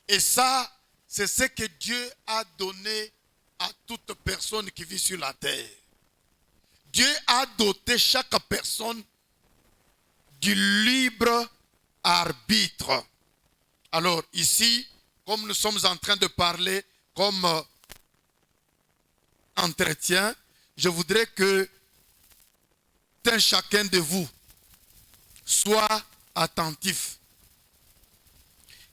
Et ça, c'est ce que Dieu a donné à toute personne qui vit sur la terre. Dieu a doté chaque personne du libre arbitre. Alors ici, comme nous sommes en train de parler comme entretien, je voudrais que chacun de vous soit attentif.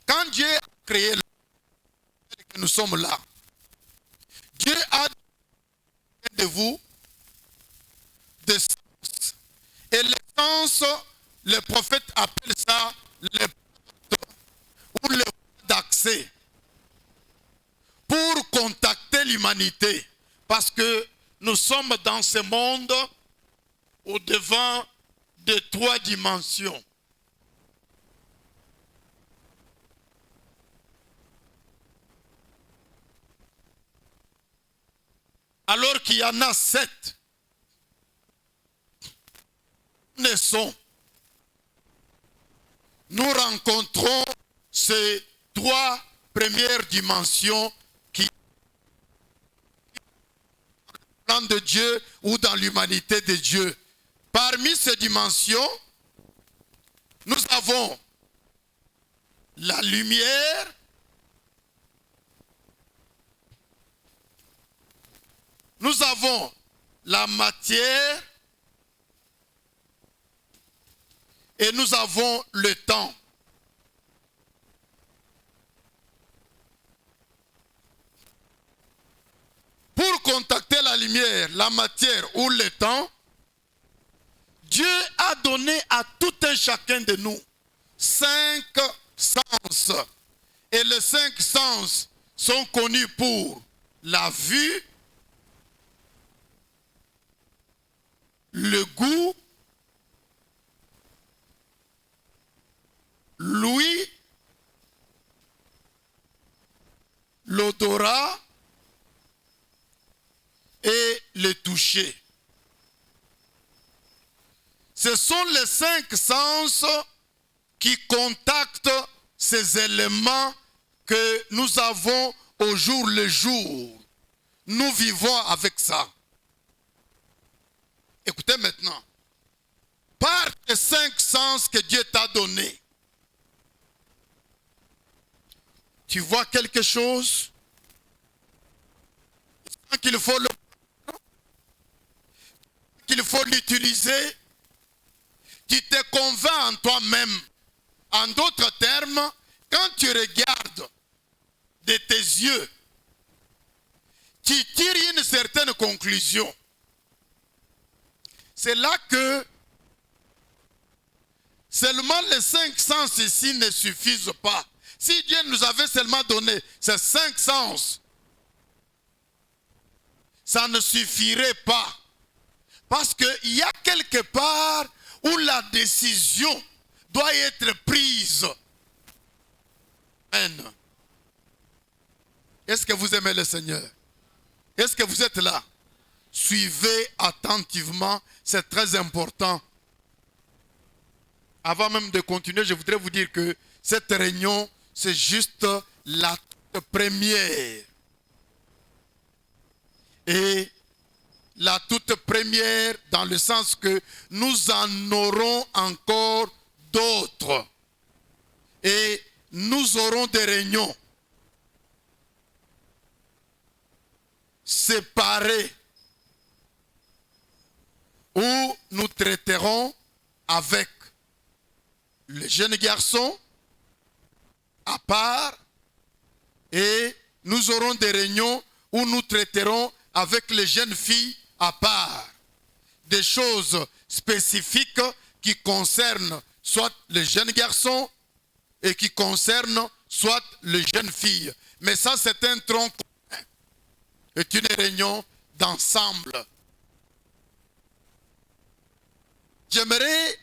Quand Dieu a créé le monde, que nous sommes là, Dieu a donné de vous des sens. Et les sens, les prophètes appellent ça les portes ou les voies d'accès pour contacter l'humanité. Parce que nous sommes dans ce monde au-devant de 3 dimensions. Alors qu'il y en a 7. Nous rencontrons ces 3 premières dimensions qui dans le plan de Dieu ou dans l'humanité de Dieu. Parmi ces dimensions, nous avons la lumière, nous avons la matière et nous avons le temps. Pour contacter la lumière, la matière ou le temps, Dieu a donné à tout un chacun de nous 5 sens. Et les 5 sens sont connus pour la vue, le goût, l'ouïe, l'odorat et le toucher. Ce sont les 5 sens qui contactent ces éléments que nous avons au jour le jour. Nous vivons avec ça. Écoutez maintenant. Par les 5 sens que Dieu t'a donnés, tu vois quelque chose qu'il faut l'utiliser. Tu te convaincs en toi-même. En d'autres termes, quand tu regardes de tes yeux, tu tires une certaine conclusion. C'est là que seulement les 5 sens ici ne suffisent pas. Si Dieu nous avait seulement donné ces 5 sens, ça ne suffirait pas. Parce qu'il y a quelque part où la décision doit être prise. Amen. Est-ce que vous aimez le Seigneur? Est-ce que vous êtes là? Suivez attentivement, c'est très important. Avant même de continuer, je voudrais vous dire que cette réunion, c'est juste la première. Et la toute première dans le sens que nous en aurons encore d'autres. Et nous aurons des réunions séparées où nous traiterons avec les jeunes garçons à part et nous aurons des réunions où nous traiterons avec les jeunes filles à part. Des choses spécifiques qui concernent soit les jeunes garçons et qui concernent soit les jeunes filles. Mais ça, c'est un tronc commun. C'est une réunion d'ensemble. J'aimerais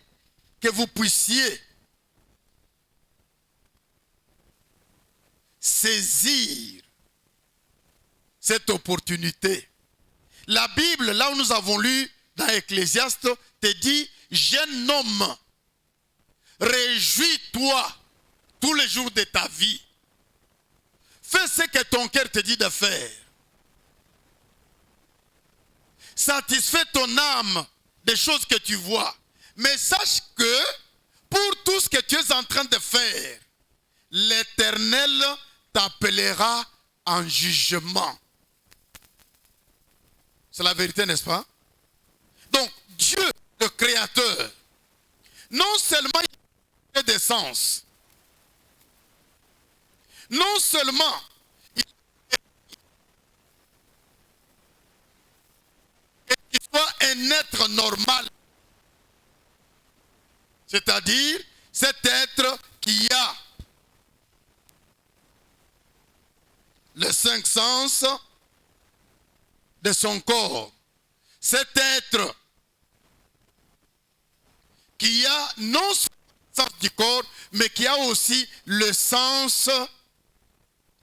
que vous puissiez saisir cette opportunité. La Bible, là où nous avons lu dans Ecclésiaste, te dit, jeune homme, réjouis-toi tous les jours de ta vie. Fais ce que ton cœur te dit de faire. Satisfais ton âme des choses que tu vois. Mais sache que pour tout ce que tu es en train de faire, l'Éternel t'appellera en jugement. C'est la vérité, n'est-ce pas? Donc, Dieu, le Créateur, non seulement il a des sens, non seulement il soit un être normal, c'est-à-dire cet être qui a les 5 sens de son corps, cet être qui a non seulement le sens du corps, mais qui a aussi le sens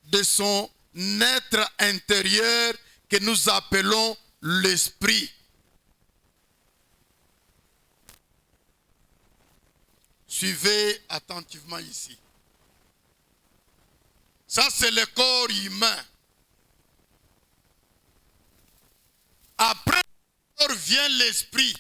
de son être intérieur que nous appelons l'esprit. Suivez attentivement ici. Ça, c'est le corps humain. Après le corps vient l'esprit.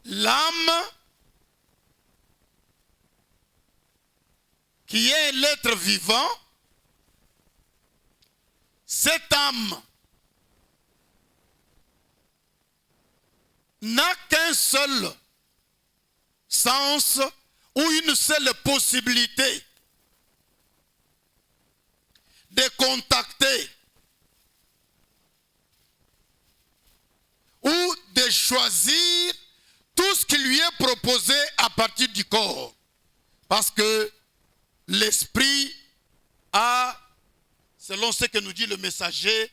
L'âme, qui est l'être vivant, cette âme n'a qu'un seul sens ou une seule possibilité de contacter ou de choisir tout ce qui lui est proposé à partir du corps. Parce que l'esprit a, selon ce que nous dit le messager,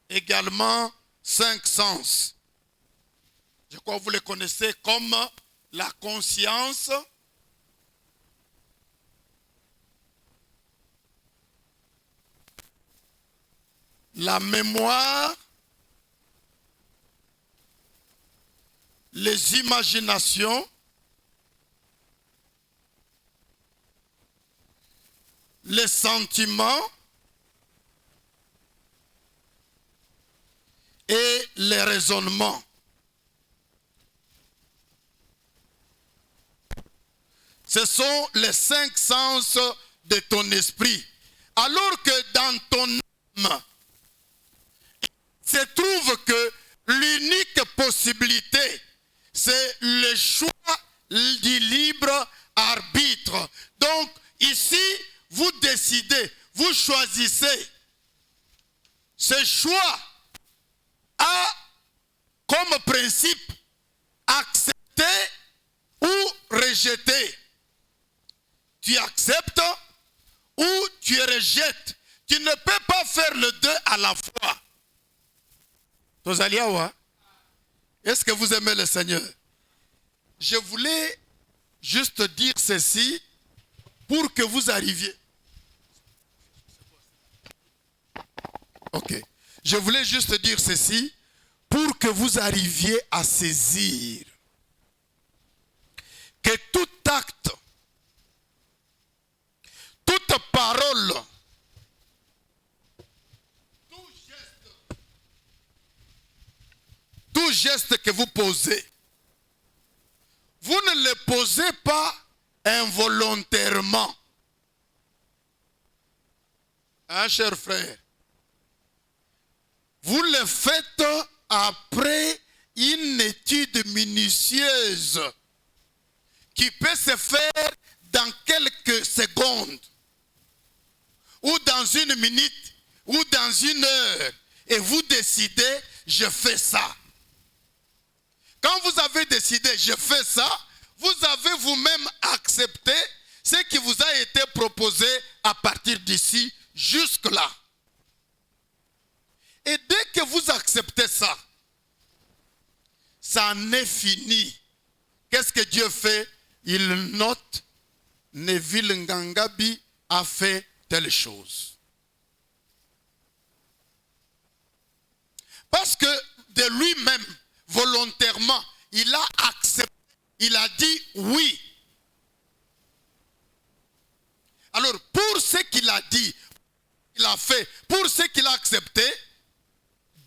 également 5 sens. Je crois que vous les connaissez comme la conscience, la mémoire, les imaginations, les sentiments et les raisonnements. Ce sont les 5 sens de ton esprit. Alors que dans ton âme, il se trouve que l'unique possibilité, c'est le choix du libre arbitre. Donc, ici, vous décidez, vous choisissez. Ce choix a comme principe accepter ou rejeter. Tu acceptes ou tu rejettes. Tu ne peux pas faire le deux à la fois. Est-ce que vous aimez le Seigneur? Je voulais juste dire ceci pour que vous arriviez. Ok. Je voulais juste dire ceci pour que vous arriviez à saisir que tout acte, toute parole, tout geste que vous posez, vous ne le posez pas involontairement. Hein, cher frère? Vous le faites après une étude minutieuse qui peut se faire dans quelques secondes, ou dans une minute, ou dans une heure, et vous décidez, je fais ça. Quand vous avez décidé, je fais ça, vous avez vous-même accepté ce qui vous a été proposé à partir d'ici jusque-là. Et dès que vous acceptez ça, ça en est fini. Qu'est-ce que Dieu fait? Il note Neville Ngangabi a fait telle chose. Parce que de lui-même, volontairement, il a accepté, il a dit oui. Alors, pour ce qu'il a dit, il a fait, pour ce qu'il a accepté,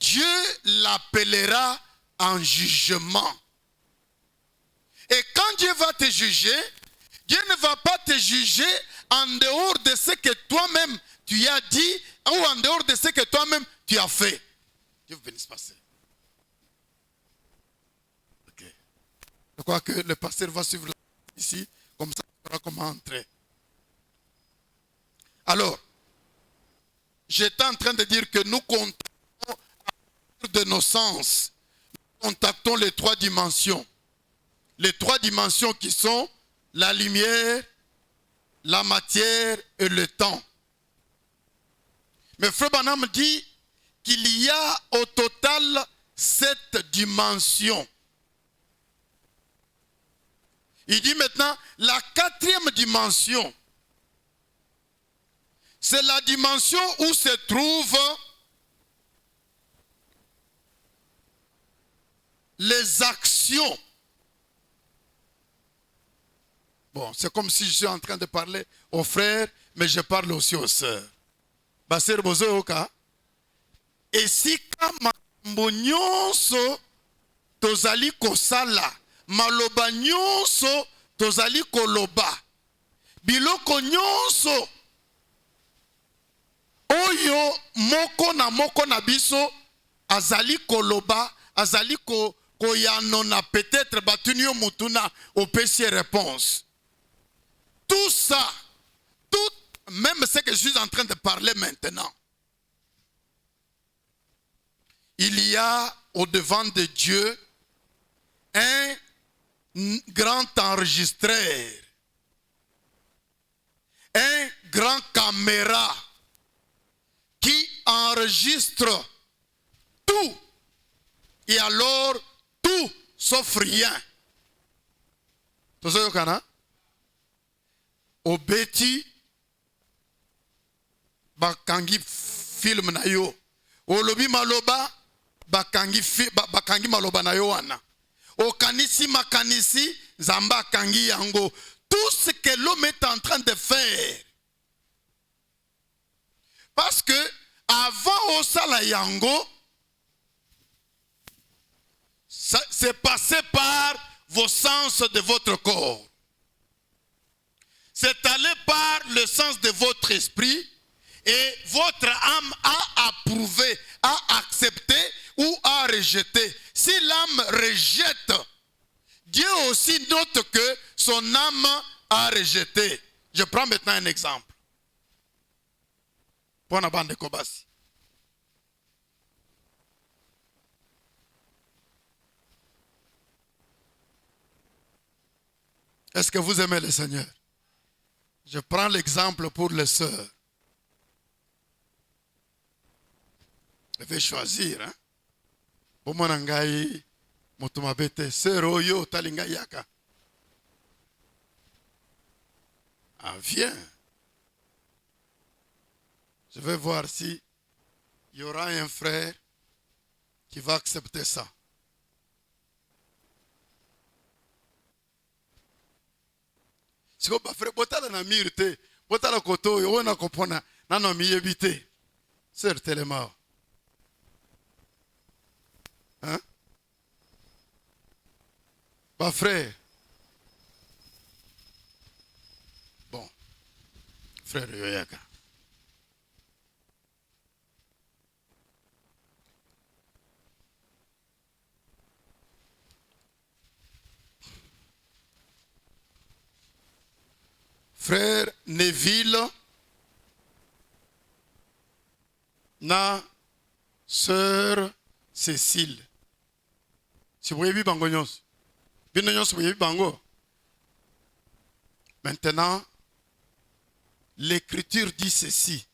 Dieu l'appellera en jugement. Et quand Dieu va te juger, Dieu ne va pas te juger en dehors de ce que toi-même tu as dit ou en dehors de ce que toi-même tu as fait. Dieu vous bénisse, pasteur. Ok. Je crois que le pasteur va suivre ici, comme ça il saura comment entrer. Alors, j'étais en train de dire que nous contactons de nos sens, nous contactons les trois dimensions. Les trois dimensions qui sont la lumière, la matière et le temps. Mais Frère Branham dit qu'il y a au total 7 dimensions. Il dit maintenant, la 4e dimension, c'est la dimension où se trouvent les actions. Bon, c'est comme si je suis en train de parler aux frères, mais je parle aussi aux sœurs. Baser bozo oka. Et si kama nyonso tozali kosala, maloba nyonso tozali koloba, biloko nyonso oyo moko na biso azali koloba, azali koyanona, peut-être batunio mutuna opesi réponse. Tout ça, tout, même ce que je suis en train de parler maintenant, il y a au-devant de Dieu un grand enregistreur, un grand caméra qui enregistre tout. Et alors, tout sauf rien. Tout ça, Yokana? Obeti bakangi film na yo. Olobi maloba bakangi maloba na yo wana. Okanisi makanisi zamba kangi yango. Tout ce que l'homme est en train de faire. Parce que avant osala yango, c'est passé par vos sens de votre corps. C'est allé par le sens de votre esprit et votre âme a approuvé, a accepté ou a rejeté. Si l'âme rejette, Dieu aussi note que son âme a rejeté. Je prends maintenant un exemple. Pour la bande de Kobasi. Est-ce que vous aimez le Seigneur? Je prends l'exemple pour les sœurs. Je vais choisir. Hein? Pour mon angai, motumabete, sœur oyo talinga yaka. Ah, viens. Je vais voir si il y aura un frère qui va accepter ça. Si vous frère, botala na mirte, botala koto, yo na kopona, nano miyebite. Sœur Téléma. Hein? Bah frère. Bon. Frère Yoyaka. Frère Neville, na sœur Cécile. Si vous voyez bango nyos, vous voyez bango. Maintenant, l'Écriture dit ceci.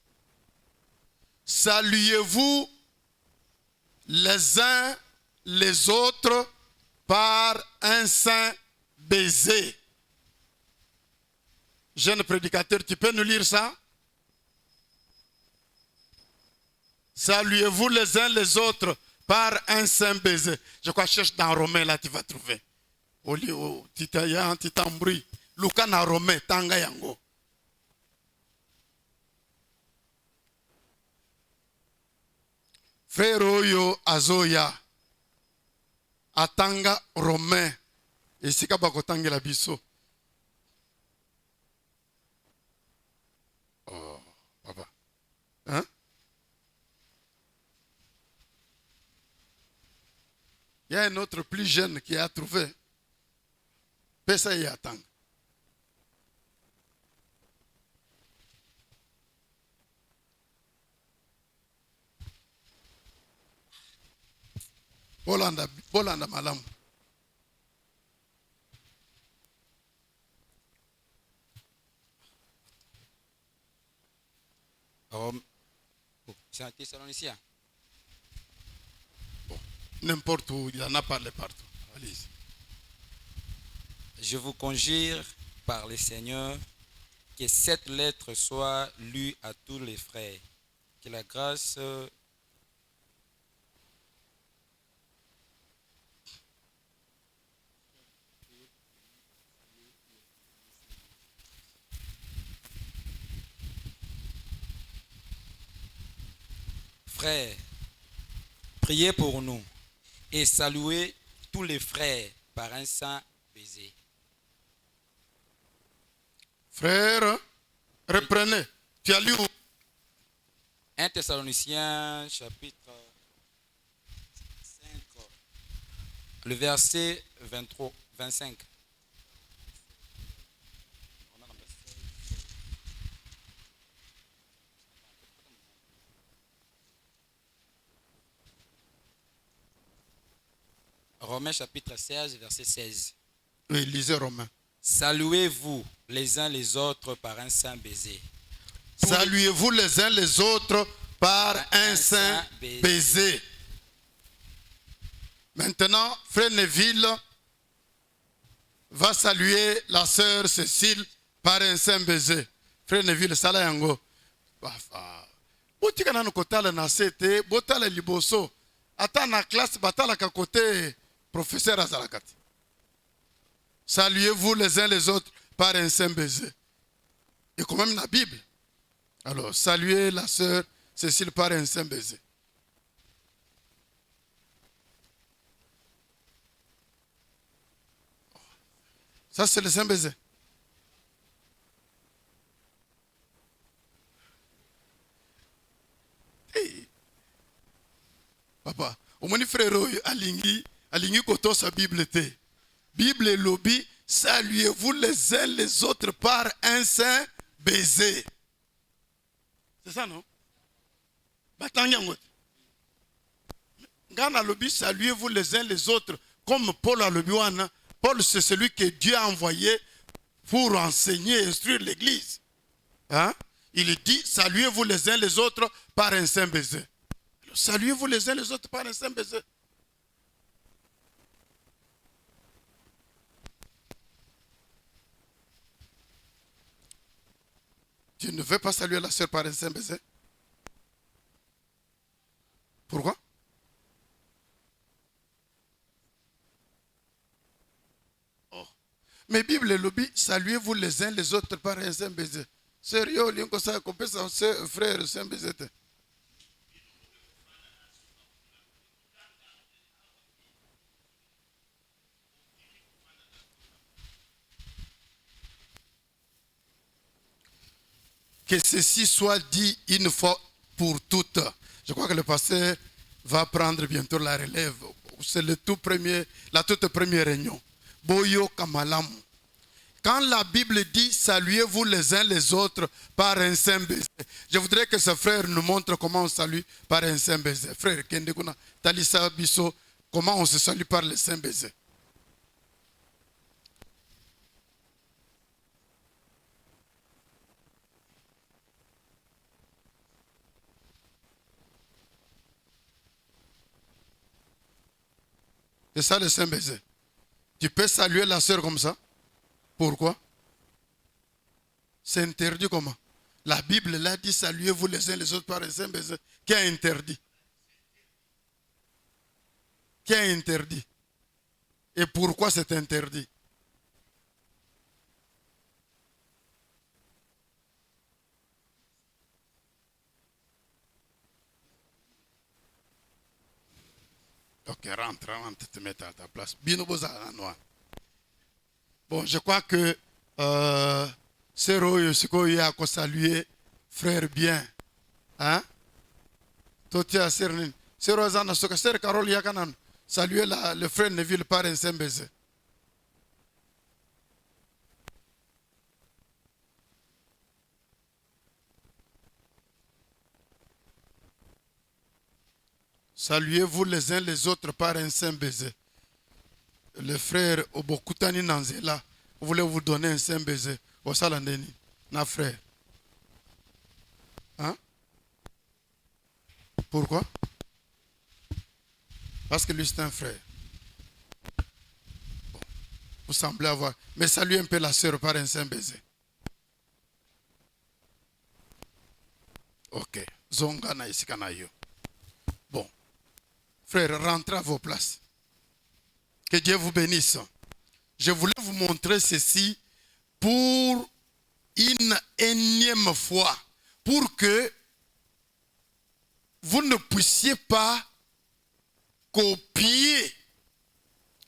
Saluez-vous les uns les autres par un saint baiser. Jeune prédicateur, tu peux nous lire ça? Saluez-vous les uns les autres par un saint baiser. Je crois, cherche dans Romain, là, tu vas trouver. Au lieu, titaya, titambri. Luka na Romain, tanga yango. Frère Oyo Azoya. Atanga Romain. Et si kabako tangela biso. Oh, papa. Hein? Il y a un autre plus jeune qui a trouvé. Pesa y attend. Bolanda malamu. C'est un Thessalonicien. Bon, n'importe où, il en a parlé partout. Allez-y. Je vous conjure par le Seigneur que cette lettre soit lue à tous les frères. Que la grâce Frères, priez pour nous et saluez tous les frères par un saint baiser. Frère, reprenez. Tu as lu où? 1 Thessaloniciens chapitre 5, le verset 23, 25. Romains chapitre 16, verset 16. Oui, lisez Romain. Saluez-vous les uns les autres par un saint baiser. Saluez-vous les uns les autres par un saint baiser. Maintenant, Frère Neville va saluer la sœur Cécile par un saint baiser. Frère Neville, sala yango. Botika nanu kotala na sete, botala liboso. Ata na classe batala ka côté professeur Azalakati. Saluez-vous les uns les autres par un saint baiser. Et quand même la Bible. Alors, saluez la sœur Cécile par un saint baiser. Ça, c'est le saint baiser. Hey. Papa, au moins frère alingi koto sa Bible te. Bible et lobby, saluez-vous les uns les autres par un saint baiser. C'est ça, non? Gana lobby, saluez-vous les uns les autres comme Paul a lobby. Paul, c'est celui que Dieu a envoyé pour enseigner et instruire l'église. Hein? Il dit, saluez-vous les uns les autres par un saint baiser. Alors, saluez-vous les uns les autres par un saint baiser. Tu ne veux pas saluer la sœur par un saint baiser? Pourquoi? Oh. Mais Bible et lobby, saluez-vous les uns les autres par un saint baiser. Sérieux, l'un ça compte son frère saint baiser. Que ceci soit dit une fois pour toutes. Je crois que le pasteur va prendre bientôt la relève. C'est le tout premier, la toute première réunion. Boyo Kamalam. Quand la Bible dit saluez-vous les uns les autres par un saint baiser, je voudrais que ce frère nous montre comment on salue par un saint baiser. Frère Kendekuna, Talisa Bisso, comment on se salue par le saint baiser. C'est ça le saint baiser. Tu peux saluer la sœur comme ça. Pourquoi? C'est interdit comment? La Bible l'a dit, saluez-vous les uns les autres par un saint baiser. Qui a interdit? Qui a interdit? Et pourquoi c'est interdit? Ok, rentre, te mets à ta place. Bon, je crois que Sero Yosiko a salué frère bien. Hein? Totia Sernin. Sero Zana Sokaser Carole Yakanan. Saluer le frère Neville par un saint baiser. Saluez-vous les uns les autres par un saint baiser. Le frère Obokutani Nanzela voulait vous donner un saint baiser. Au Salandeni, na frère. Hein? Pourquoi? Parce que lui c'est un frère. Bon. Vous semblez avoir. Mais saluez un peu la sœur par un saint baiser. Ok. Zongana isikanayo. Bon. Frère, rentrez à vos places. Que Dieu vous bénisse. Je voulais vous montrer ceci pour une énième fois. Pour que vous ne puissiez pas copier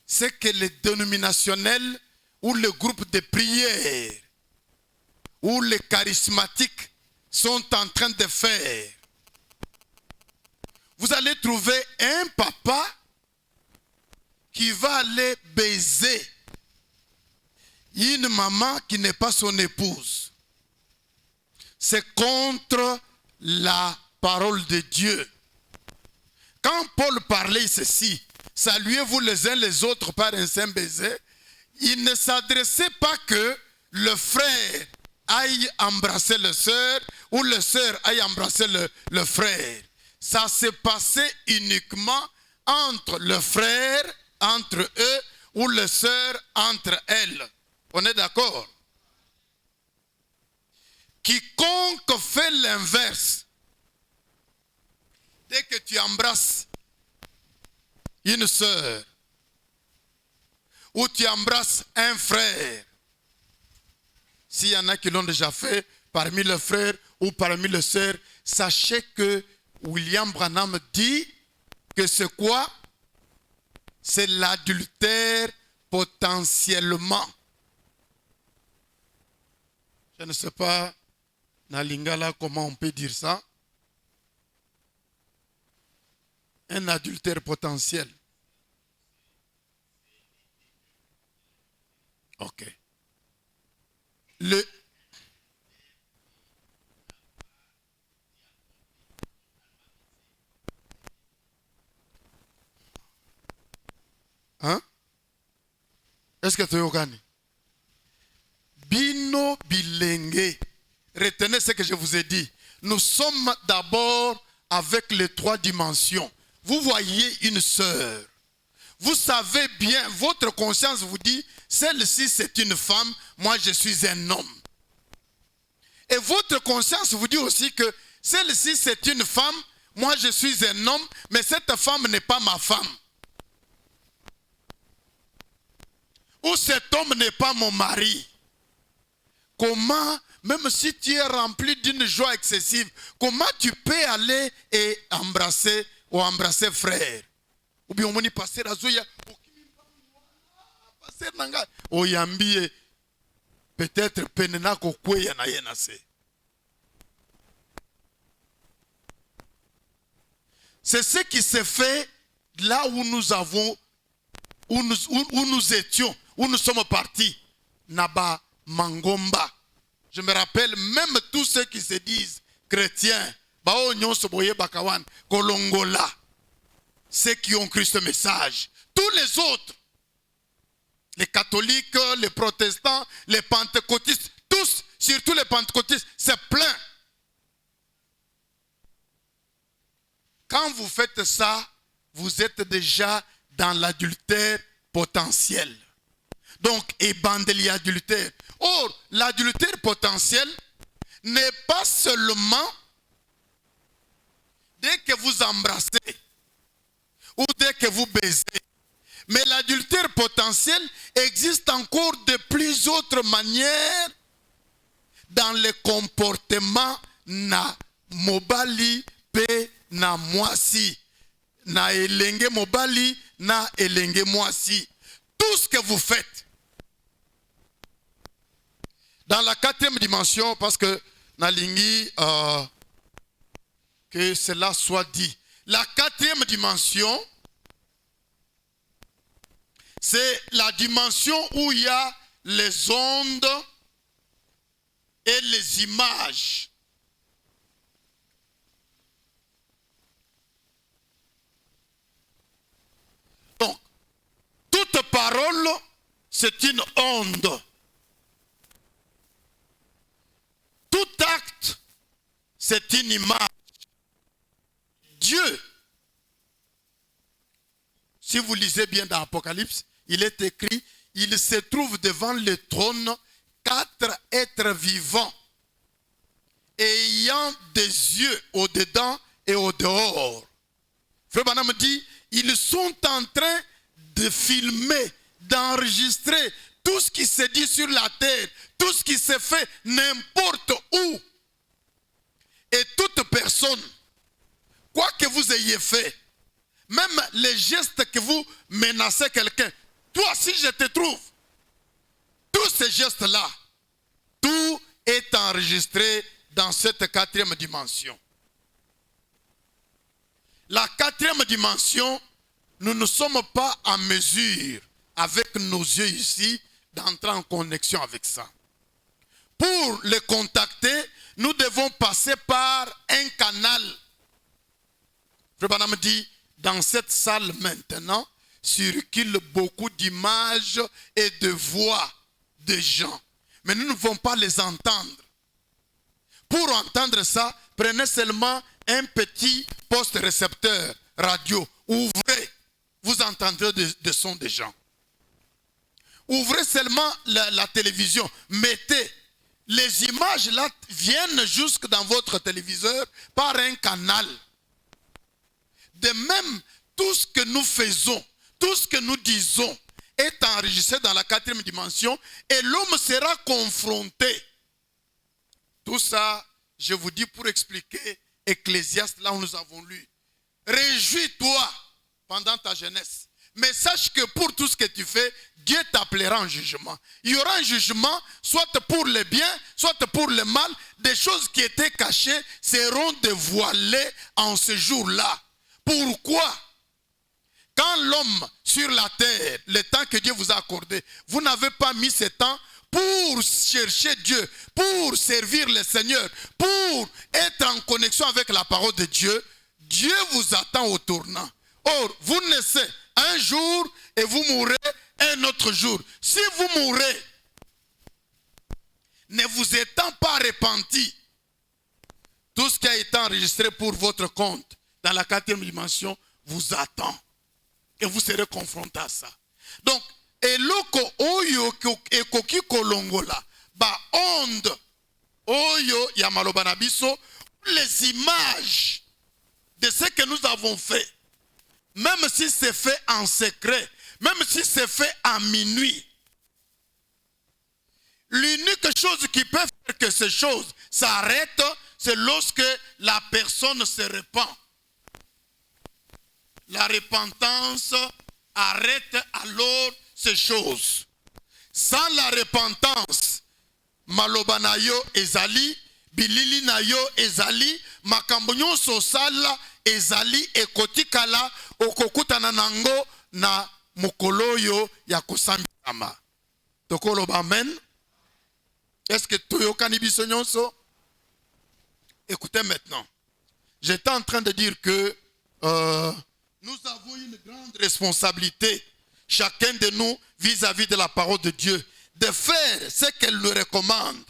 ce que les dénominationnels ou le groupe de prière ou les charismatiques sont en train de faire. Vous allez trouver un papa qui va aller baiser une maman qui n'est pas son épouse. C'est contre la parole de Dieu. Quand Paul parlait ceci, saluez-vous les uns les autres par un saint baiser, il ne s'adressait pas que le frère aille embrasser le sœur ou le sœur aille embrasser le frère. Ça s'est passé uniquement entre le frère, entre eux, ou le sœur entre elles. On est d'accord? Quiconque fait l'inverse, dès que tu embrasses une sœur, ou tu embrasses un frère, s'il y en a qui l'ont déjà fait, parmi les frères ou parmi les sœurs, sachez que William Branham dit que c'est quoi? C'est l'adultère potentiellement. Je ne sais pas, na Lingala, comment on peut dire ça. Un adultère potentiel. Ok. Hein? Est-ce que tu es au Ghana? Bino bilenge. Retenez ce que je vous ai dit. Nous sommes d'abord avec les trois dimensions. Vous voyez une sœur. Vous savez bien, votre conscience vous dit, celle-ci c'est une femme, moi je suis un homme. Et votre conscience vous dit aussi que celle-ci c'est une femme, moi je suis un homme, mais cette femme n'est pas ma femme. Ou cet homme n'est pas mon mari. Comment, même si tu es rempli d'une joie excessive, comment tu peux aller et embrasser ou embrasser frère? Ou bien on dit passer à Zoya, passer nanga, oyambiye, peut-être penena kokwe ya na yenase. C'est ce qui s'est fait là où nous avons, où nous étions, où nous sommes partis. Naba Mangomba. Je me rappelle même tous ceux qui se disent chrétiens, Bao Nyonso Boye Bakawan, Kolongola, ceux qui ont cru ce message. Tous les autres, les catholiques, les protestants, les pentecôtistes, tous, surtout les pentecôtistes, c'est plein. Quand vous faites ça, vous êtes déjà dans l'adultère potentiel. Donc, et bandeli adultère. Or, l'adultère potentiel n'est pas seulement dès que vous embrassez ou dès que vous baisez. Mais l'adultère potentiel existe encore de plus autres manières dans le comportement na mobali pe na mwasi. Na elenge mobali na elenge mwasi. Tout ce que vous faites. Dans la 4e dimension, parce que Nalingi, que cela soit dit. La 4e dimension, c'est la dimension où il y a les ondes et les images. Donc, toute parole, c'est une onde. Tout acte, c'est une image. Dieu, si vous lisez bien dans l'Apocalypse, il est écrit, il se trouve devant le trône 4 êtres vivants, ayant des yeux au-dedans et au-dehors. Frère Branham dit, ils sont en train de filmer, d'enregistrer tout ce qui se dit sur la terre, tout ce qui se fait n'importe où. Et toute personne, quoi que vous ayez fait, même les gestes que vous menacez quelqu'un, toi si je te trouve, tous ces gestes-là, tout est enregistré dans cette 4e dimension. La 4e dimension, nous ne sommes pas en mesure, avec nos yeux ici, d'entrer en connexion avec ça. Pour les contacter, nous devons passer par un canal. Frère Branham dit, dans cette salle maintenant, circulent beaucoup d'images et de voix de gens. Mais nous ne pouvons pas les entendre. Pour entendre ça, prenez seulement un petit poste récepteur radio. Ouvrez, vous entendrez des sons des gens. Ouvrez seulement la télévision. Mettez. Les images là viennent jusque dans votre téléviseur par un canal. De même, tout ce que nous faisons, tout ce que nous disons est enregistré dans la 4e dimension et l'homme sera confronté. Tout ça, je vous dis pour expliquer Ecclésiaste, là où nous avons lu. Réjouis-toi pendant ta jeunesse. Mais sache que pour tout ce que tu fais, Dieu t'appellera en jugement. Il y aura un jugement, soit pour le bien, soit pour le mal. Des choses qui étaient cachées seront dévoilées en ce jour-là. Pourquoi? Quand l'homme sur la terre, le temps que Dieu vous a accordé, vous n'avez pas mis ce temps pour chercher Dieu, pour servir le Seigneur, pour être en connexion avec la parole de Dieu, Dieu vous attend au tournant. Or, vous naissez un jour et vous mourrez un autre jour. Si vous mourrez, ne vous étant pas repenti, tout ce qui a été enregistré pour votre compte dans la 4e dimension vous attend. Et vous serez confronté à ça. Donc, eloko oyo ekoki kolongola ba onde oyo ya maloba na biso, les images de ce que nous avons fait, même si c'est fait en secret, même si c'est fait à minuit, l'unique chose qui peut faire que ces choses s'arrêtent, c'est lorsque la personne se repent. La repentance arrête alors ces choses. Sans la repentance, maloba na yo ezali, bilili na yo ezali, makambo nyonso sala ezali ekotikala okokutana nango na mokolo yo ya kosambisama. Tokoloba amen. Est-ce que toyokani biso nyonso? Écoutez maintenant. J'étais en train de dire que nous avons une grande responsabilité, chacun de nous, vis-à-vis de la parole de Dieu, de faire ce qu'elle nous recommande.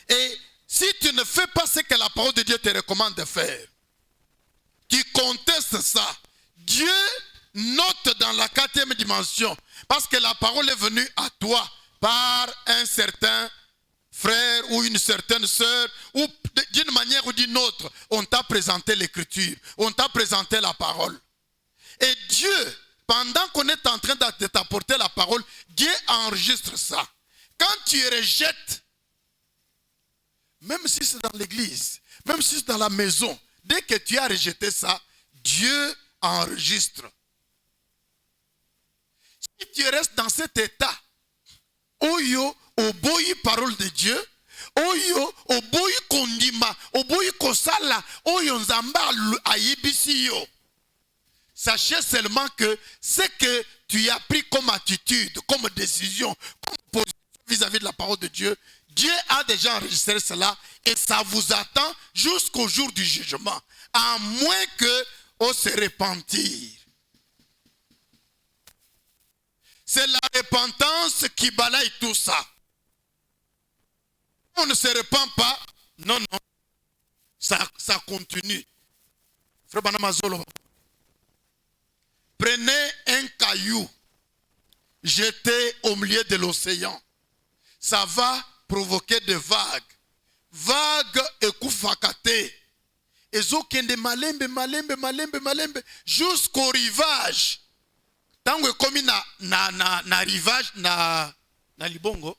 Et si tu ne fais pas ce que la parole de Dieu te recommande de faire, tu contestes ça, Dieu note dans la 4e dimension, parce que la parole est venue à toi par un certain frère ou une certaine sœur, ou d'une manière ou d'une autre, on t'a présenté l'écriture, on t'a présenté la parole. Et Dieu, pendant qu'on est en train de t'apporter la parole, Dieu enregistre ça. Quand tu rejettes, même si c'est dans l'église, même si c'est dans la maison, dès que tu as rejeté ça, Dieu enregistre. Si tu restes dans cet état, oyo, oboyi parole de Dieu, oyo, oboyi kondima, oboyi kosala, oyo nzamba ayebisi yo. Sachez seulement que ce que tu as pris comme attitude, comme décision, comme position vis-à-vis de la parole de Dieu, Dieu a déjà enregistré cela et ça vous attend jusqu'au jour du jugement, à moins qu'on se repentir. C'est la repentance qui balaye tout ça. On ne se repent pas, non, non, ça continue. Frère Banamazolo, prenez un caillou, jetez au milieu de l'océan. Ça va provoquer des vagues. Vagues et koufakate. Et zokende malembe, jusqu'au rivage. Tango komi na rivage na libongo.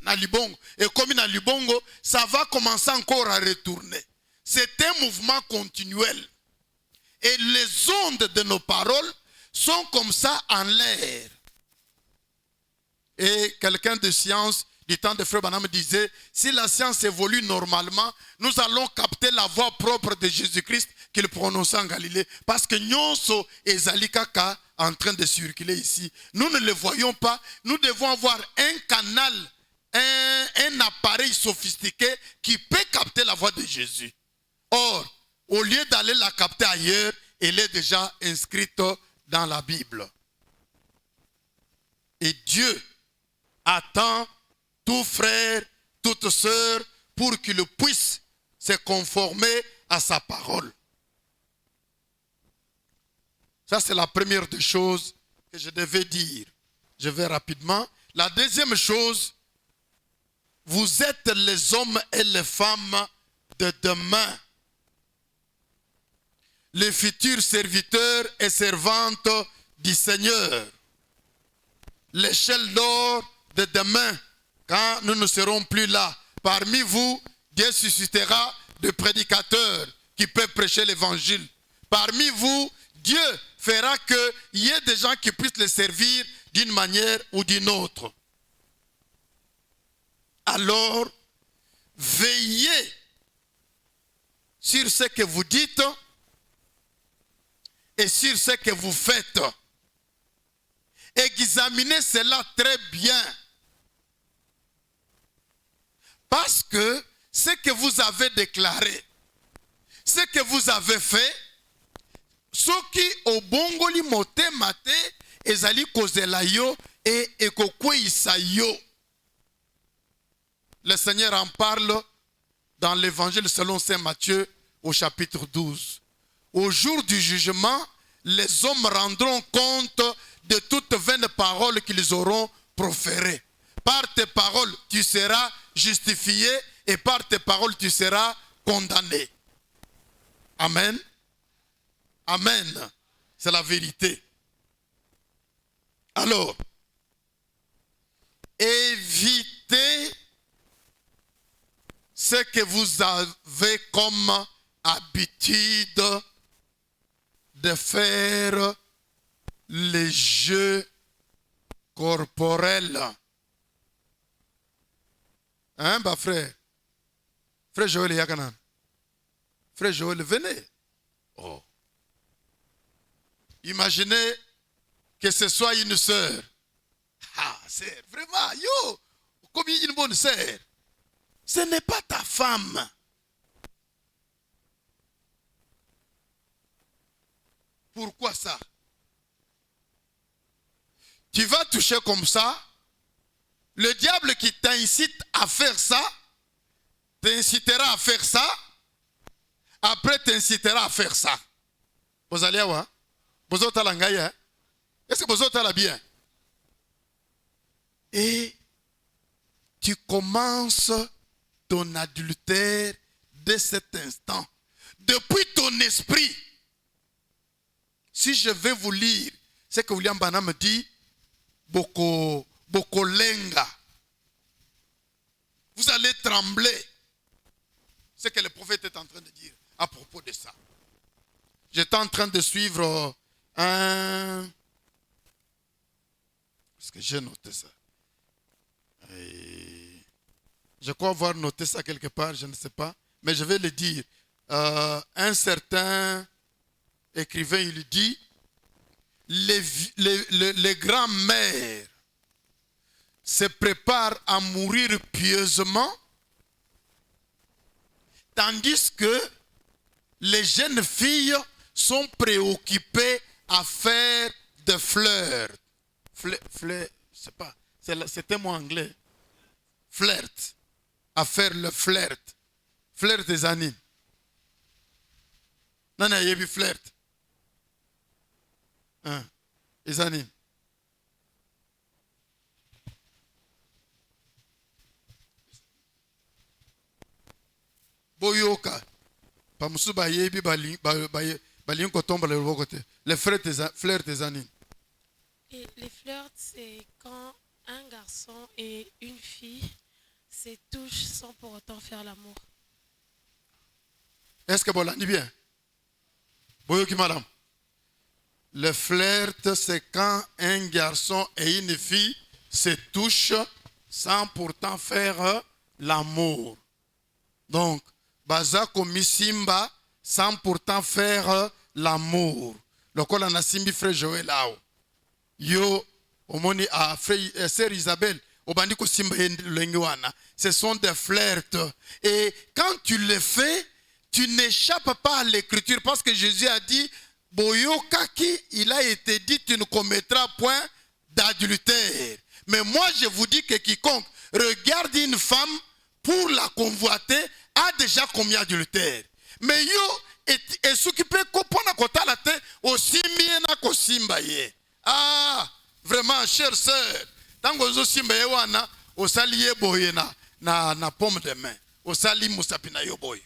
Na libongo. Et comme na libongo, ça va commencer encore à retourner. C'est un mouvement continuel. Et les ondes de nos paroles sont comme ça en l'air. Et quelqu'un de science du temps de Frère Branham disait, si la science évolue normalement, nous allons capter la voix propre de Jésus-Christ qu'il prononçait en Galilée. Parce que Nyonso et Zalikaka en train de circuler ici, nous ne le voyons pas. Nous devons avoir un canal, un appareil sophistiqué qui peut capter la voix de Jésus. Or, au lieu d'aller la capter ailleurs, elle est déjà inscrite dans la Bible. Et Dieu attend tout frère, toute sœur, pour qu'il puisse se conformer à sa parole. Ça, c'est la première des choses que je devais dire. Je vais rapidement. La deuxième chose, vous êtes les hommes et les femmes de demain. Les futurs serviteurs et servantes du Seigneur. L'échelle d'or de demain, quand nous ne serons plus là. Parmi vous, Dieu suscitera des prédicateurs qui peuvent prêcher l'évangile. Parmi vous, Dieu fera qu'il y ait des gens qui puissent les servir d'une manière ou d'une autre. Alors, veillez sur ce que vous dites et sur ce que vous faites. Examinez cela très bien. Parce que ce que vous avez déclaré, ce que vous avez fait, ce qui au bongoli mote mate, ezali kozela yo et ekokweisa yo. Le Seigneur en parle dans l'évangile selon saint Matthieu au chapitre 12. Au jour du jugement, les hommes rendront compte de toutes vaines paroles qu'ils auront proférées. Par tes paroles, tu seras justifié et par tes paroles, tu seras condamné. Amen. Amen. C'est la vérité. Alors, évitez ce que vous avez comme habitude de faire les jeux corporels. Hein, bah frère? Frère Joël et Yakanan. Frère Joël, venez. Oh. Imaginez que ce soit une sœur. Ah, sœur, vraiment, yo, comme une bonne sœur. Ce n'est pas ta femme. Pourquoi ça? Tu vas toucher comme ça. Le diable qui t'incite à faire ça, t'incitera à faire ça. Après, t'incitera à faire ça. Vous allez voir. Vous êtes à l'angaya. Est-ce que vous êtes à la bien? Et tu commences ton adultère dès cet instant. Depuis ton esprit. Si je vais vous lire ce que William Branham dit, Boko Lenga. Vous allez trembler. Ce que le prophète est en train de dire à propos de ça. J'étais en train de suivre un... Est-ce que j'ai noté ça? Et je crois avoir noté ça quelque part, je ne sais pas. Mais je vais le dire. Un certain écrivain, il dit, les grands-mères se préparent à mourir pieusement, tandis que les jeunes filles sont préoccupées à faire des fleurs. Fleur, je sais pas, c'est un mot anglais. Flirt. À faire le flirt. Flirt des animes. Non, non, il y a eu flirt. Les animes. Boyoka. Pamusuba yebi balin kotomba le côté. Les fleurs des animes. Et les flirts, c'est quand un garçon et une fille se touchent sans pour autant faire l'amour. Est-ce que vous l'avez dit bien? Boyoki madame. Le flirt, c'est quand un garçon et une fille se touchent sans pourtant faire l'amour. Donc, baza komi simba sans pourtant faire l'amour. Le col en a simbi frère Joël Lao. Yo, omoni a frère sœur Isabelle, obandi ko simba lengiwana. Ce sont des flirts. Et quand tu le fais, tu n'échappes pas à l'écriture parce que Jésus a dit, Boyokaki, il a été dit, tu ne commettras point d'adultère. Mais moi, je vous dis que quiconque regarde une femme pour la convoiter a déjà commis adultère. Mais yo, et s'occuper kopona kota la tête aussi miena ko simba ye. Ah, vraiment, chère sœur, tant que vous simba ye wana, au saliye boye na pomme de main, au sali musapina yo boye,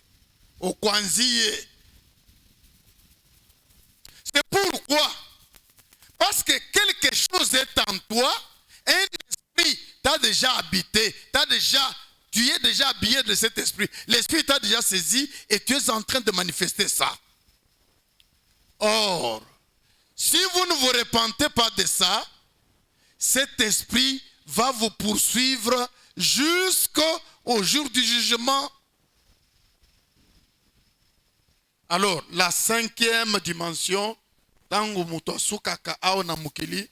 au kwanziye. C'est pourquoi, parce que quelque chose est en toi, un esprit t'a déjà habité, tu es déjà habillé de cet esprit. L'esprit t'a déjà saisi et tu es en train de manifester ça. Or, si vous ne vous repentez pas de ça, cet esprit va vous poursuivre jusqu'au jour du jugement. Alors, la cinquième dimension, Tango Mutosukaka Aona Mukili,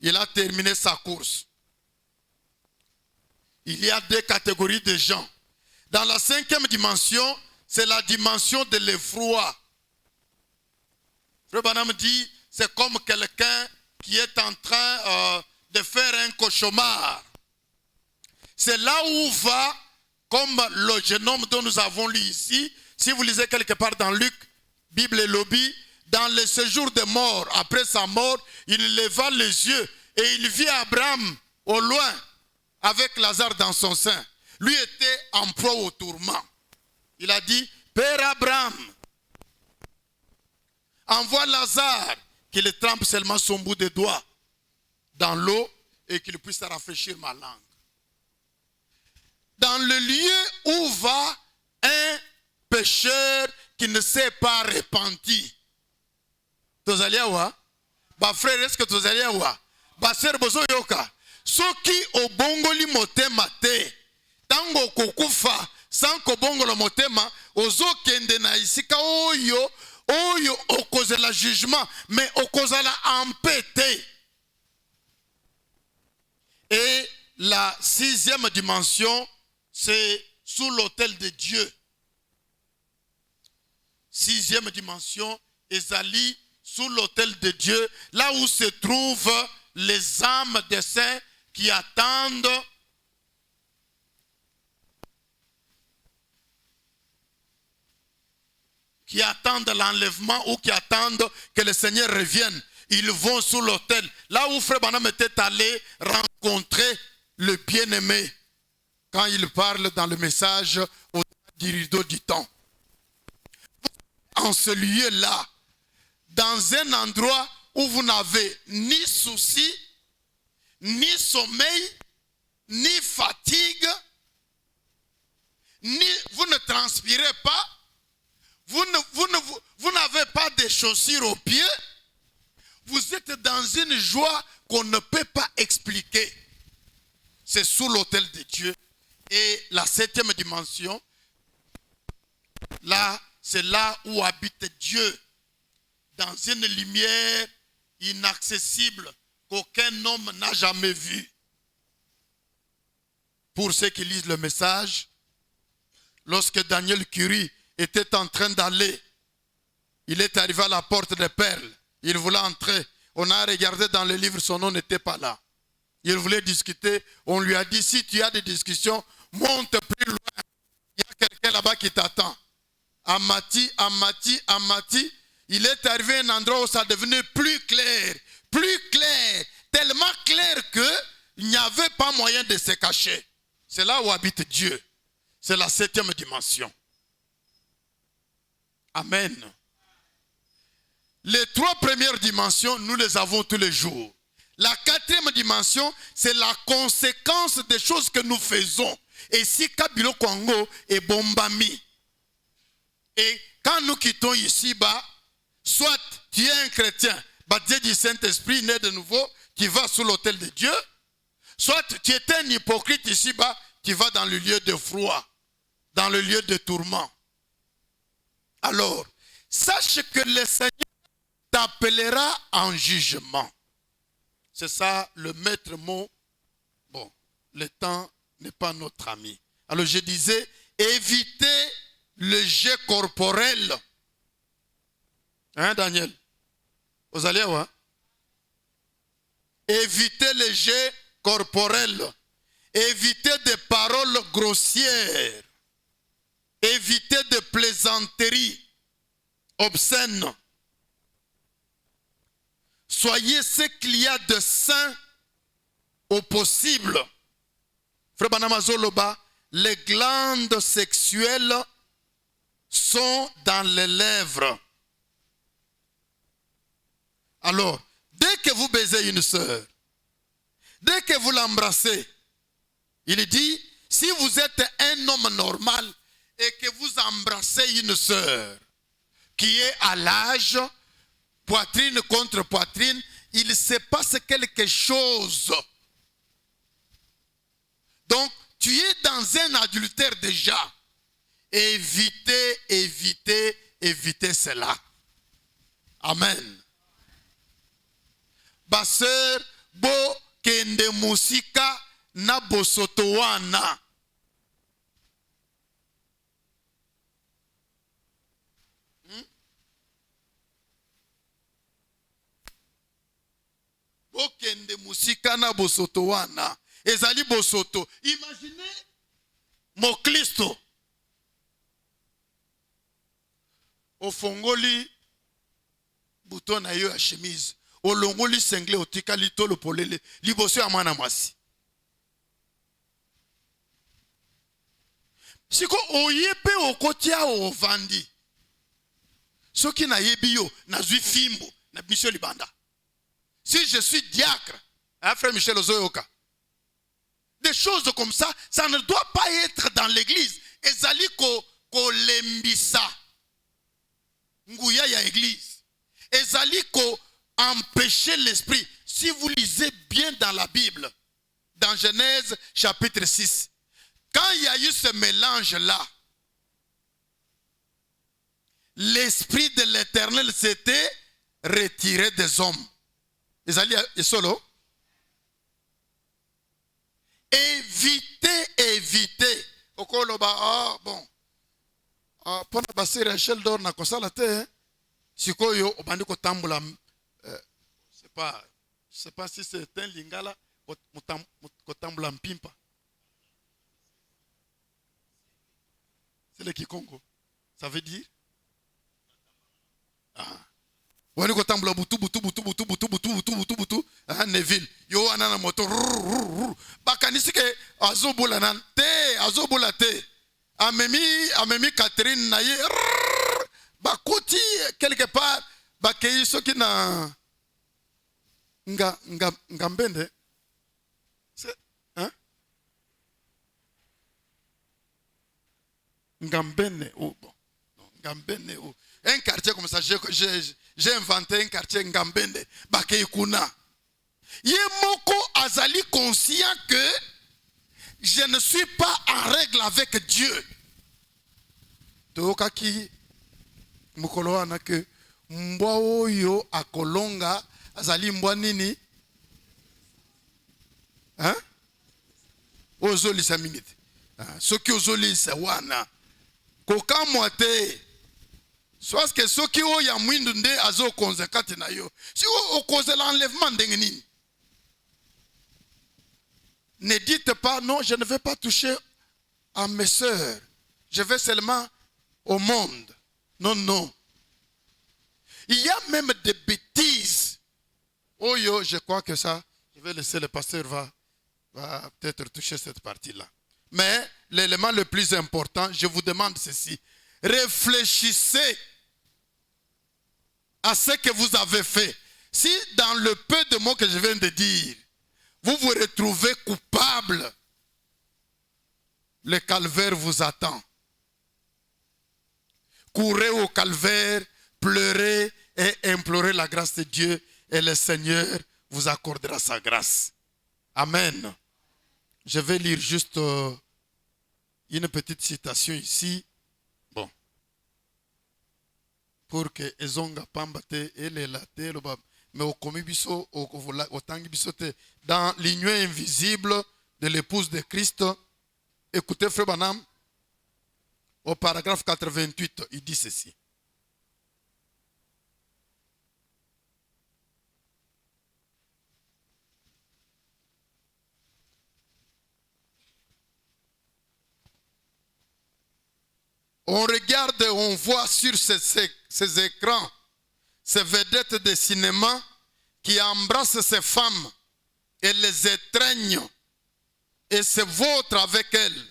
il a terminé sa course. Il y a deux catégories de gens. Dans la cinquième dimension, c'est la dimension de l'effroi. Frère Branham dit, c'est comme quelqu'un qui est en train de faire un cauchemar. C'est là où va, comme le jeune homme dont nous avons lu ici, si vous lisez quelque part dans Luc, Bible et Lobby, dans le séjour de mort, après sa mort, il leva les yeux et il vit Abraham au loin avec Lazare dans son sein. Lui était en proie au tourment. Il a dit, Père Abraham, envoie Lazare qu'il trempe seulement son bout de doigt dans l'eau et qu'il puisse rafraîchir ma langue. Dans le lieu où va un pécheur qui ne s'est pas repenti. Tozaliawa, ba frère, est-ce que tozaliawa? Ba sœur bozo yoka. Soki obongoli motema te, tango kokufa, sans kobongolo motema, ozo kende na isika oyo okozela jugement, mais okozala empêté. Et la sixième dimension, c'est sous l'autel de Dieu. Sixième dimension, Ezali, sous l'autel de Dieu, là où se trouvent les âmes des saints qui attendent l'enlèvement ou qui attendent que le Seigneur revienne. Ils vont sous l'autel. Là où Frère Branham était allé rencontrer le bien-aimé. quand il parle dans le message au du rideau du temps. En ce lieu-là, dans un endroit où vous n'avez ni souci, ni sommeil, ni fatigue, vous ne transpirez pas, vous n'avez pas de chaussures aux pieds, vous êtes dans une joie qu'on ne peut pas expliquer. C'est sous l'autel de Dieu. Et la 7e dimension, là, c'est là où habite Dieu, dans une lumière inaccessible qu'aucun homme n'a jamais vue. Pour ceux qui lisent le message, lorsque Daniel Curie était en train d'aller, il est arrivé à la porte des perles. Il voulait entrer. On a regardé dans le livre, son nom n'était pas là. Il voulait discuter. On lui a dit, si tu as des discussions, monte plus loin. Il y a quelqu'un là-bas qui t'attend. Amati, il est arrivé à un endroit où ça devenait plus clair, tellement clair qu'il n'y avait pas moyen de se cacher. C'est là où habite Dieu. C'est la 7e dimension. Amen. Les 3 premières dimensions, nous les avons tous les jours. La 4e dimension, c'est la conséquence des choses que nous faisons. Et si Kabilo Kongo est bombami, et quand nous quittons ici-bas, soit tu es un chrétien, baptisé du Saint-Esprit, né de nouveau, qui va sous l'autel de Dieu, soit tu es un hypocrite ici-bas, qui va dans le lieu de froid, dans le lieu de tourment. Alors, sache que le Seigneur t'appellera en jugement. C'est ça le maître mot. Bon, le temps n'est pas notre ami. Alors je disais, évitez le jet corporel. Hein, Daniel? Vous allez voir? Évitez le jet corporel. Évitez des paroles grossières. Évitez des plaisanteries obscènes. Soyez ce qu'il y a de saint au possible. Frère Banamazoloba, les glandes sexuelles sont dans les lèvres. Alors, dès que vous baisez une sœur, dès que vous l'embrassez, il dit, si vous êtes un homme normal et que vous embrassez une sœur qui est à l'âge, poitrine contre poitrine, il se passe quelque chose. Donc, tu es dans un adultère déjà. Évitez cela. Amen. Baseur, bo kende musika na bosotowana. Bokende musika na bosoto wana. Ezali bosoto. Imaginez Moklisto. Ofongoli bouton na yo ya chemise. Olongoli sengle otika litolo polele. Liboso ya mwana mwasi. Siko oyepe okotia ovandi. Soki na yebi yo na zwi fimbo na biso libanda. Si je suis diacre, hein, frère Michel Ozoyoka, des choses comme ça, ça ne doit pas être dans l'église. Ezali ko lembisa. Nguya ya église. Ezali ko empêcher l'esprit. Si vous lisez bien dans la Bible, dans Genèse chapitre 6, quand il y a eu ce mélange-là, l'esprit de l'Éternel s'était retiré des hommes. Ezali solo. Évitez. Okoloba, ah bon. Pona basi Rachel dor na kosala te. Sikoyo obandi ko tambula. Je sais pas si c'est un lingala ko tambula mpimpa. C'est le Kikongo. Ça veut dire wani ko tambula butu Neville yo anana moto bakanisike azobola nan te azobola te. Amemi Catherine na ye. Bakoti quelque part bakei soki na ngambende. C'est hein? Ngambene oh bon. Ngambene oh. Un quartier comme ça, j'ai inventé un quartier Ngambende, Bakei Kuna. Yemoko azali conscient que je ne suis pas en règle avec Dieu. Tokaki mukolo wana que mbwa oyo akolonga azali mbwa nini? Hein? Ozolisa minute. Soki ozolisa wana koka moite. Soit que ceux qui ont ya mwindu nde azo konzekati na yo. Si o cause l'enlèvement ndenge nini. Ne dites pas non, je ne vais pas toucher à mes sœurs. Je vais seulement au monde. Non, non. Il y a même des bêtises. Oh yo, je crois que ça, je vais laisser le pasteur va peut-être toucher cette partie-là. Mais l'élément le plus important, je vous demande ceci. Réfléchissez à ce que vous avez fait. Si dans le peu de mots que je viens de dire, vous vous retrouvez coupable, le calvaire vous attend. Courez au calvaire, pleurez et implorez la grâce de Dieu et le Seigneur vous accordera sa grâce. Amen. Je vais lire juste une petite citation ici. Bon. Pour que ezonga pambate ele late loba mais au komibiso au tangi bisote dans l'union invisible de l'épouse de Christ. Écoutez frère Branham au paragraphe 88, il dit ceci. On regarde et on voit sur ces écrans, ces vedettes de cinéma qui embrassent ces femmes et les étreignent et se vautrent avec elles.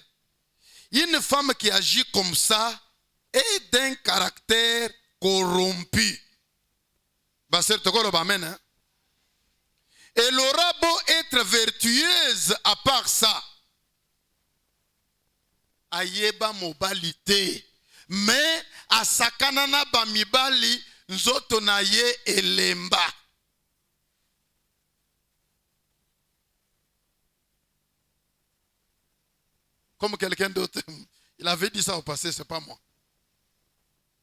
Une femme qui agit comme ça est d'un caractère corrompu. Elle aura beau être vertueuse à part ça. Ayeba mobilité. Mais à sakanana bamibali nzoto na ye elemba. Comme quelqu'un d'autre, il avait dit ça au passé, c'est pas moi.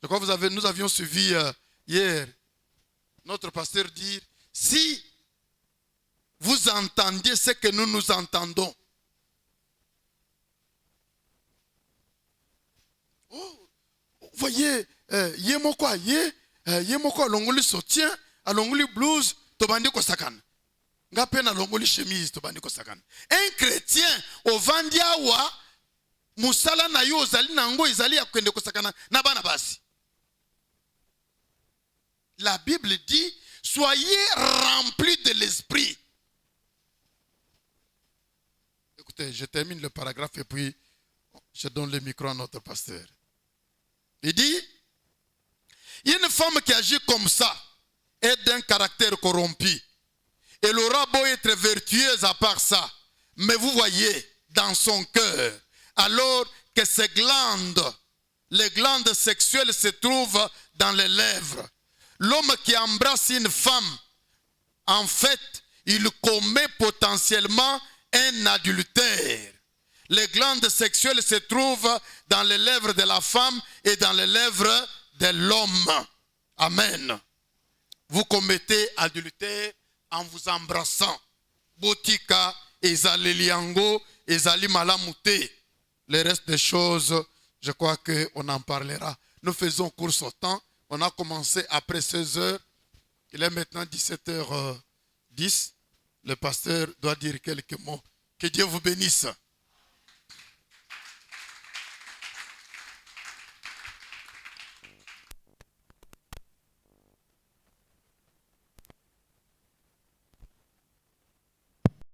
Je crois que nous avions suivi hier notre pasteur dire, si vous entendiez ce que nous entendons, oh, voyez, yemoko alongoli soutien, alongoli blouse, tobandi kosakan. Ngape na longoli chemise, tobandi kosakan. Un chrétien au vandiawa, musala na yo zali nango izali ya kwende kosakana na bana basi. La Bible dit, soyez remplis de l'esprit. Écoutez, je termine le paragraphe et puis je donne le micro à notre pasteur. Il dit, une femme qui agit comme ça est d'un caractère corrompu. Elle aura beau être vertueuse à part ça, mais vous voyez dans son cœur, alors que ces glandes, les glandes sexuelles se trouvent dans les lèvres. L'homme qui embrasse une femme, en fait, il commet potentiellement un adultère. Les glandes sexuelles se trouvent dans les lèvres de la femme et dans les lèvres de l'homme. Amen. Vous commettez adultère en vous embrassant. Botika, ezali liango, ezali malamute. Le reste des choses, je crois qu'on en parlera. Nous faisons course au temps. On a commencé après 16 heures. Il est maintenant 17h10. Le pasteur doit dire quelques mots. Que Dieu vous bénisse.